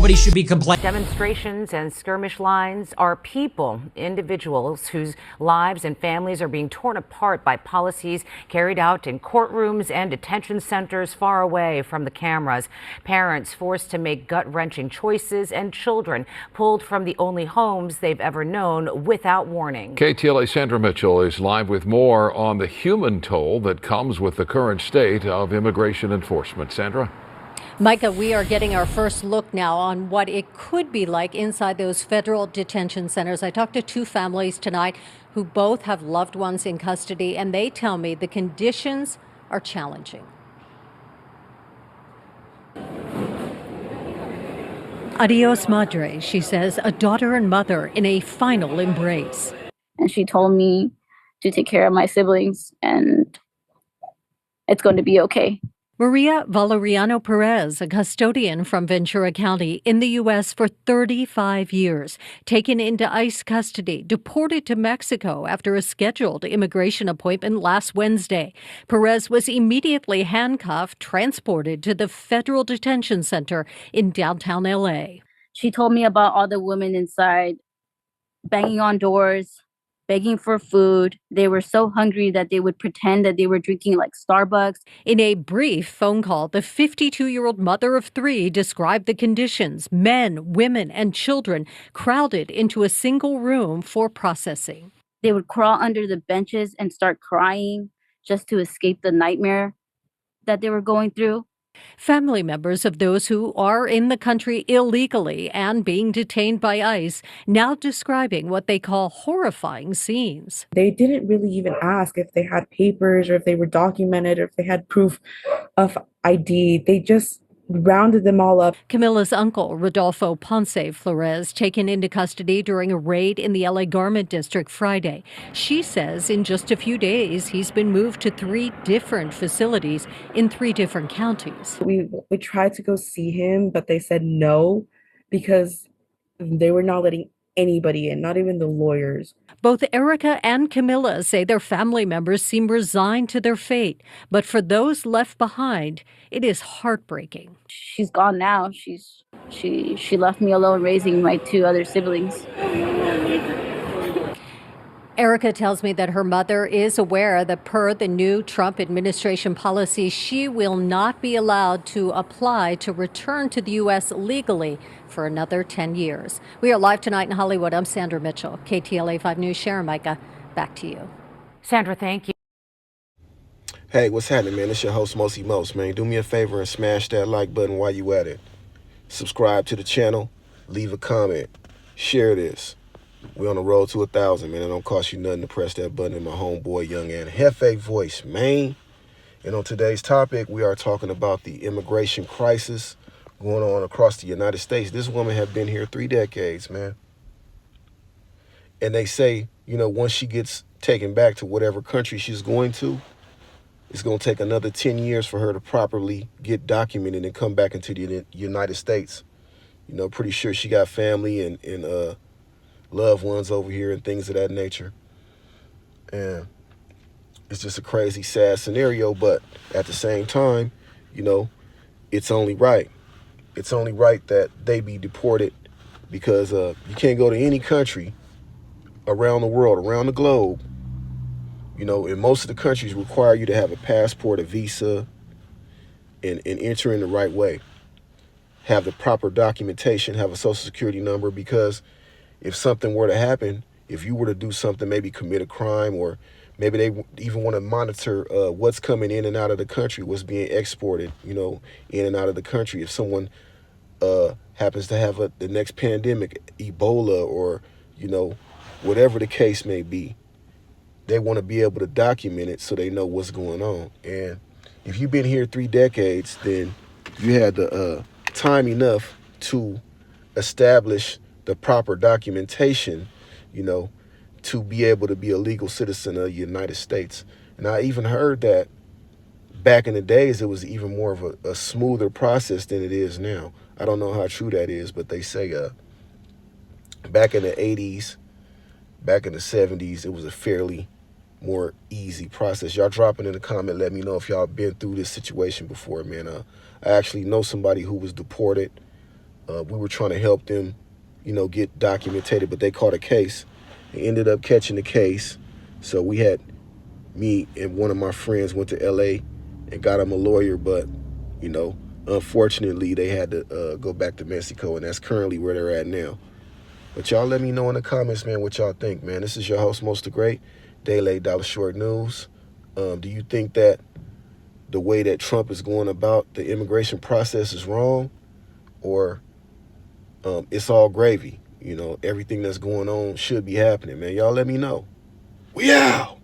nobody should be complaining. Demonstrations and skirmish lines are people, individuals whose lives and families are being torn apart by policies carried out in courtrooms and detention centers far away from the cameras. Parents forced to make gut-wrenching choices and children pulled from the only homes they've ever known without warning. KTLA Sandra Mitchell is live with more on the human toll that comes with the current state of immigration enforcement. Sandra? Micah, we are getting our first look now on what it could be like inside those federal detention centers. I talked to two families tonight who both have loved ones in custody, and they tell me the conditions are challenging. Adios Madre, she says, a daughter and mother in a final embrace. And she told me to take care of my siblings and it's going to be okay. Maria Valeriano Perez, a custodian from Ventura County in the U.S. for 35 years, taken into ICE custody, deported to Mexico after a scheduled immigration appointment last Wednesday. Perez was immediately handcuffed, transported to the federal detention center in downtown L.A. She told me about all the women inside banging on doors, begging for food. They were so hungry that they would pretend that they were drinking like Starbucks. In a brief phone call, the 52-year-old mother of three described the conditions: men, women, and children crowded into a single room for processing. They would crawl under the benches and start crying just to escape the nightmare that they were going through. Family members of those who are in the country illegally and being detained by ICE now describing what they call horrifying scenes. They didn't really even ask if they had papers or if they were documented or if they had proof of ID. They just rounded them all up. Camila's uncle, Rodolfo Ponce Flores, taken into custody during a raid in the LA Garment District Friday. She says in just a few days, he's been moved to 3 different facilities in 3 different counties. We tried to go see him, but they said no because they were not letting anybody in, not even the lawyers. Both Erica and Camila say their family members seem resigned to their fate. But for those left behind, it is heartbreaking. She's gone now. She left me alone raising my 2 other siblings. Erica tells me that her mother is aware that per the new Trump administration policy, she will not be allowed to apply to return to the U.S. legally for another 10 years. We are live tonight in Hollywood. I'm Sandra Mitchell, KTLA 5 News. Sharon, Micah, back to you. Sandra, thank you. Hey, what's happening, man? It's your host, Mosey Most, man. Do me a favor and smash that like button while you at it. Subscribe to the channel, leave a comment, share this. We're on the road to 1,000, man. It don't cost you nothing to press that button in my homeboy, Young and Hefe voice, man. And on today's topic, we are talking about the immigration crisis going on across the United States. This woman had been here 3 decades, man. And they say, you know, once she gets taken back to whatever country she's going to, it's going to take another 10 years for her to properly get documented and come back into the United States. You know, pretty sure she got family and loved ones over here and things of that nature. And it's just a crazy, sad scenario. But at the same time, you know, it's only right. It's only right that they be deported because you can't go to any country around the world, around the globe. You know, and most of the countries require you to have a passport, a visa, and enter in the right way. Have the proper documentation, have a social security number, because if something were to happen, if you were to do something, maybe commit a crime, or maybe they even want to monitor what's coming in and out of the country, what's being exported, you know, in and out of the country. If someone happens to have the next pandemic, Ebola, or, you know, whatever the case may be, they want to be able to document it so they know what's going on. And if you've been here 3 decades, then you had the time enough to establish the proper documentation, you know, to be able to be a legal citizen of the United States. And I even heard that back in the days, it was even more of a smoother process than it is now. I don't know how true that is, but they say back in the 80s, back in the 70s, it was a fairly more easy process. Y'all drop it in the comment. Let me know if y'all been through this situation before, man. I actually know somebody who was deported We were trying to help them, get documented, but they caught a case. They ended up catching the case. So me and one of my friends went to LA and got him a lawyer, but, unfortunately they had to go back to Mexico, and that's currently where they're at now. But y'all let me know in the comments, man, what y'all think, man. This is your host, Most the Great, Daily Dollar Short News. Do you think that the way that Trump is going about the immigration process is wrong, or it's all gravy? Everything that's going on should be happening, man. Y'all let me know. We out.